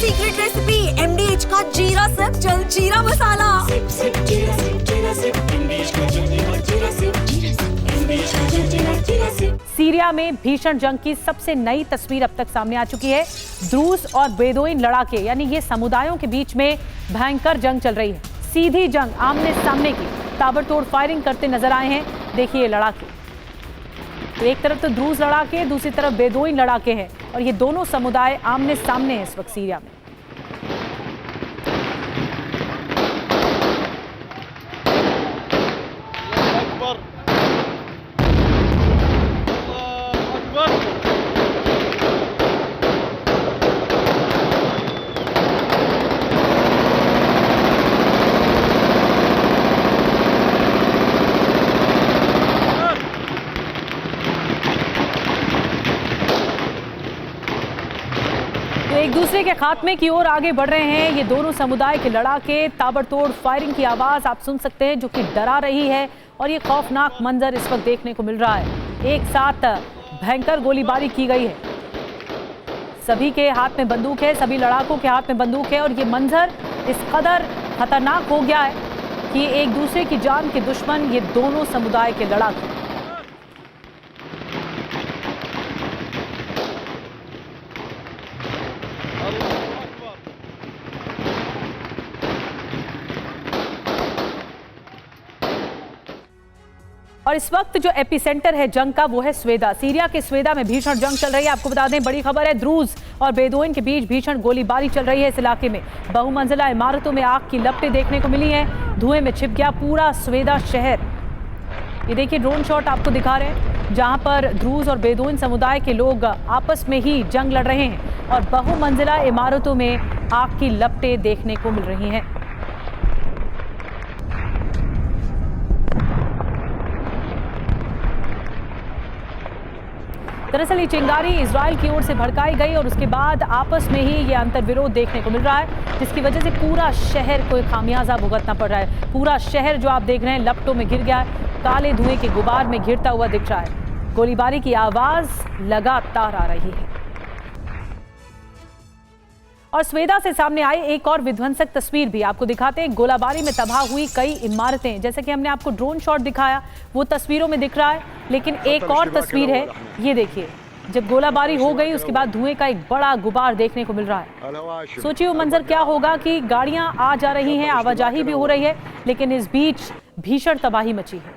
Secret recipe MDH का जीरा SIP jaljeera मसाला। SIP SIP जीरा सिप जीरा सिप MDH का जलजीरा जीरा सिप MDH का जलजीरा जीरा सिप। सीरिया में भीषण जंग की सबसे नई तस्वीर अब तक सामने आ चुकी है। द्रूज और बेदोइन लड़ाके यानी ये समुदायों के बीच में भयंकर जंग चल रही है। सीधी जंग, आमने सामने की ताबड़तोड़ फायरिंग करते नजर आए हैं। देखिए लड़ाके, तो एक तरफ तो द्रूज लड़ाके, दूसरी तरफ बेदोइन लड़ाके हैं और ये दोनों समुदाय आमने सामने हैं इस वक्त सीरिया में। एक दूसरे के खात्मे की ओर आगे बढ़ रहे हैं ये दोनों समुदाय के लड़ाके। ताबड़तोड़ फायरिंग की आवाज आप सुन सकते हैं जो कि डरा रही है और ये खौफनाक मंजर इस वक्त देखने को मिल रहा है। एक साथ भयंकर गोलीबारी की गई है, सभी के हाथ में बंदूक है, सभी लड़ाकों के हाथ में बंदूक है और ये मंजर इस कदर खतरनाक हो गया है कि एक दूसरे की जान के दुश्मन ये दोनों समुदाय के लड़ाके। और इस वक्त जो एपिसेंटर है जंग का वो है स्वेदा। सीरिया के स्वेदा में भीषण जंग चल रही है। आपको बता दें, बड़ी खबर है, द्रूज और बेदोइन के बीच भीषण गोलीबारी चल रही है इस इलाके में। बहुमंजिला इमारतों में आग की लपटें देखने को मिली हैं। धुएं में छिप गया पूरा स्वेदा शहर। ये देखिए ड्रोन शॉट आपको दिखा रहे हैं जहां पर द्रूज और बेदोइन समुदाय के लोग आपस में ही जंग लड़ रहे हैं और बहुमंजिला इमारतों में आग की लपटें देखने को मिल रही हैं। दरअसल ये चिंगारी इजराइल की ओर से भड़काई गई और उसके बाद आपस में ही ये अंतर्विरोध देखने को मिल रहा है, जिसकी वजह से पूरा शहर को खामियाजा भुगतना पड़ रहा है। पूरा शहर जो आप देख रहे हैं लपटों में घिर गया है, काले धुएं के गुबार में घिरता हुआ दिख रहा है। गोलीबारी की आवाज लगातार आ रही है। और स्वेदा से सामने आई एक और विध्वंसक तस्वीर भी आपको दिखाते हैं। गोलाबारी में तबाह हुई कई इमारतें, जैसे कि हमने आपको ड्रोन शॉट दिखाया वो तस्वीरों में दिख रहा है, लेकिन एक और तस्वीर है, ये देखिए। जब गोलाबारी हो गई उसके बाद धुएं का एक बड़ा गुबार देखने को मिल रहा है। सोचिए वो मंजर क्या होगा कि गाड़ियां आ जा रही हैं, आवाजाही भी हो रही है, लेकिन इस बीच भीषण तबाही मची है।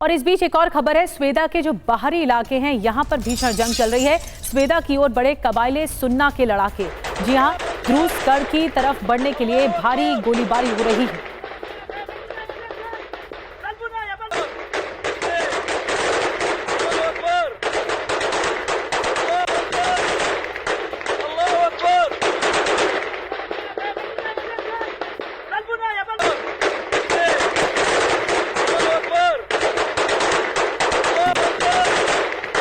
और इस बीच एक और खबर है, स्वेदा के जो बाहरी इलाके हैं यहां पर भीषण जंग चल रही है। स्वेदा की ओर बड़े कबाइले सुन्ना के लड़ाके, जी हां, द्रूज कर की तरफ बढ़ने के लिए भारी गोलीबारी हो रही है।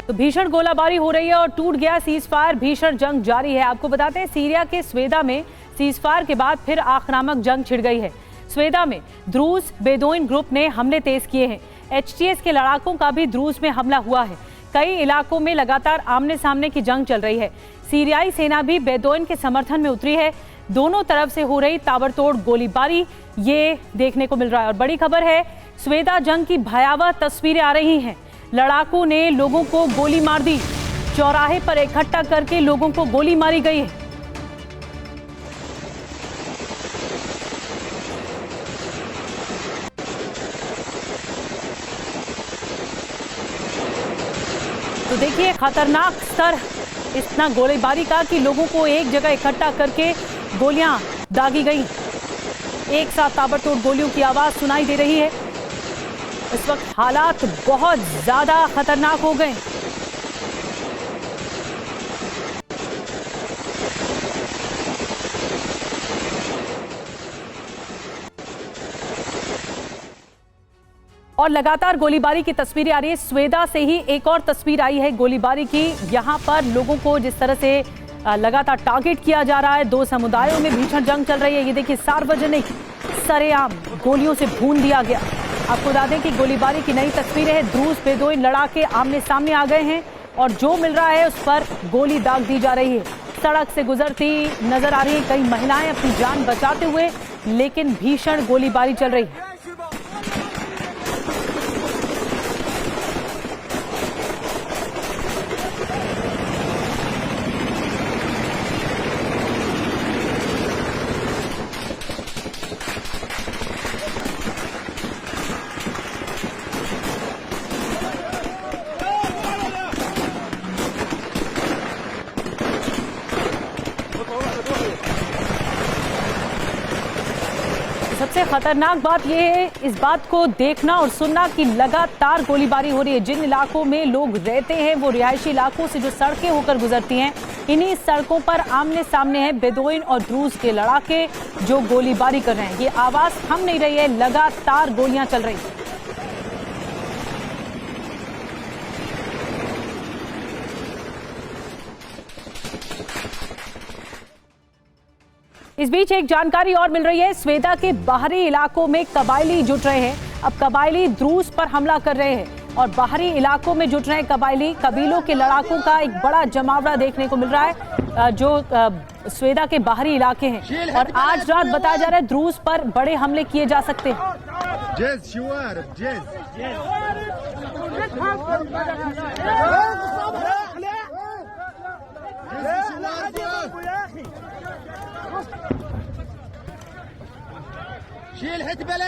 तो भीषण गोलाबारी हो रही है और टूट गया सीज फायर। भीषण जंग जारी है। आपको बताते हैं सीरिया के स्वेदा में सीज फायर के बाद फिर आक्रामक जंग छिड़ गई है। स्वेदा में द्रूज बेदोइन ग्रुप ने हमले तेज किए हैं। HTS के लड़ाकों का भी द्रूज में हमला हुआ है। कई इलाकों में लगातार आमने सामने की जंग चल रही है। सीरियाई सेना भी बेदोइन के समर्थन में उतरी है। दोनों तरफ से हो रही ताबड़तोड़ गोलीबारी ये देखने को मिल रहा है। और बड़ी खबर है, स्वेदा जंग की भयावह तस्वीरें आ रही हैं। लड़ाकों ने लोगों को गोली मार दी, चौराहे पर इकट्ठा करके लोगों को गोली मारी गई है। तो देखिए खतरनाक स्तर इतना गोलीबारी का कि लोगों को एक जगह इकट्ठा करके गोलियां दागी गई। एक साथ ताबड़तोड़ गोलियों की आवाज सुनाई दे रही है। इस वक्त हालात बहुत ज्यादा खतरनाक हो गए। और लगातार गोलीबारी की तस्वीरें आ रही है। स्वेदा से ही एक और तस्वीर आई है गोलीबारी की। यहां पर लोगों को जिस तरह से लगातार टारगेट किया जा रहा है। दो समुदायों में भीषण जंग चल रही है। ये देखिए, सार्वजनिक सरेआम गोलियों से भून दिया गया। आपको बता दें कि गोलीबारी की नई तस्वीरें हैं। द्रूज बेदोइन लड़ाके आमने सामने आ गए हैं और जो मिल रहा है उस पर गोली दाग दी जा रही है। सड़क से गुजरती नजर आ रही है कई महिलाएं अपनी जान बचाते हुए, लेकिन भीषण गोलीबारी चल रही है। सबसे खतरनाक बात यह है इस बात को देखना और सुनना कि लगातार गोलीबारी हो रही है। जिन इलाकों में लोग रहते हैं वो रिहायशी इलाकों से जो सड़कें होकर गुजरती हैं, इन्हीं सड़कों पर आमने सामने है बेदोइन और द्रूज के लड़ाके जो गोलीबारी कर रहे हैं। ये आवाज थम नहीं रही है, लगातार गोलियां चल रही हैं। इस बीच एक जानकारी और मिल रही है। स्वेदा के बाहरी इलाकों में कबायली जुट रहे हैं। अब कबायली द्रूज पर हमला कर रहे हैं और बाहरी इलाकों में जुट रहे कबायली कबीलों के लड़ाकों का एक बड़ा जमावड़ा देखने को मिल रहा है जो स्वेदा के बाहरी इलाके हैं। और आज रात बताया जा रहा है द्रूज पर बड़े हमले किए जा सकते हैं।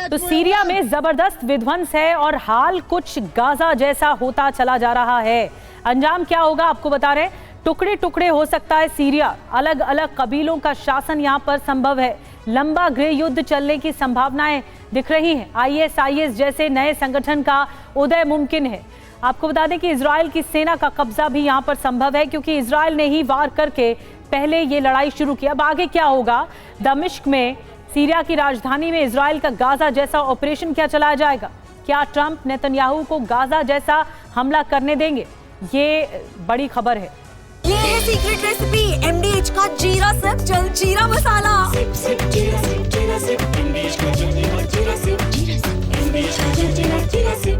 तो सीरिया में जबरदस्त विध्वंस है और हाल कुछ गाजा जैसा होता चला जा रहा है। अंजाम क्या होगा आपको बता रहे हैं। टुकड़े टुकड़े हो सकता है सीरिया। अलग अलग कबीलों का शासन यहां पर संभव है। लंबा गृह युद्ध चलने की संभावनाएं दिख रही हैं। ISIS जैसे नए संगठन का उदय मुमकिन है। आपको बता दें कि इजराइल की सेना का कब्जा भी यहां पर संभव है, क्योंकि इजराइल ने ही वार करके पहले ये लड़ाई शुरू की। अब आगे क्या होगा। दमिश्क में सीरिया की राजधानी में इजराइल का गाजा जैसा ऑपरेशन क्या चलाया जाएगा। क्या ट्रंप नेतन्याहू को गाजा जैसा हमला करने देंगे, ये बड़ी खबर है। ये है सीक्रेट रेसिपी MDH का जीरा सिर्फ जलजीरा मसाला। सिप सिप जीरा सिप MDH का जलजीरा जीरा सिप MDH का जलजीरा जीरा सिप।